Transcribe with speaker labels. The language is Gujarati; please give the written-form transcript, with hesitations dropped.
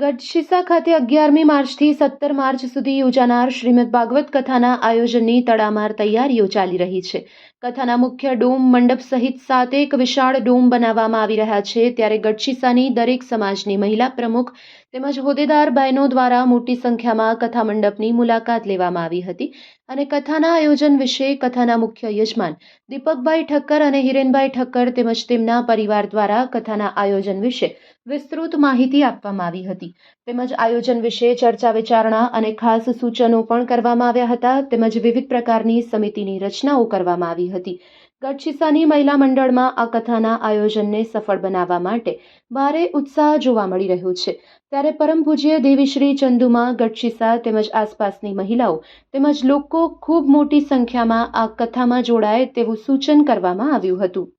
Speaker 1: ગઢશીસા ખાતે 11મી માર્ચથી 17 માર્ચ સુધી યોજાનાર શ્રીમદ ભાગવત કથાના આયોજનની તડામાર તૈયારીઓ ચાલી રહી છે. કથાના મુખ્ય ડોમ મંડપ સહિત 7 વિશાળ ડોમ બનાવવામાં આવી રહ્યા છે. ત્યારે ગઢશીસાની દરેક સમાજની મહિલા પ્રમુખ તેમજ હોદ્દેદાર બહેનો દ્વારા મોટી સંખ્યામાં કથા મંડપની મુલાકાત લેવામાં આવી હતી અને કથાના આયોજન વિશે કથાના મુખ્ય યજમાન દીપકભાઈ ઠક્કર અને હિરેનભાઈ ઠક્કર તેમજ તેમના પરિવાર દ્વારા કથાના આયોજન વિશે વિસ્તૃત માહિતી આપવામાં આવી હતી. તેમજ આયોજન વિશે ચર્ચા વિચારણા અને ખાસ સૂચનો પણ કરવામાં આવ્યા હતા. તેમજ વિવિધ પ્રકારની સમિતિની રચનાઓ કરવામાં આવી હતી. ગઢશીસાની મહિલા મંડળમાં આ કથાના આયોજનને સફળ બનાવવા માટે ભારે ઉત્સાહ જોવા મળી રહ્યો છે. ત્યારે પરમ પૂજ્ય દેવી શ્રી ચંદુમા ગઢશીસા તેમજ આસપાસની મહિલાઓ તેમજ લોકો ખૂબ મોટી સંખ્યામાં આ કથામાં જોડાય તેવું સૂચન કરવામાં આવ્યું હતું.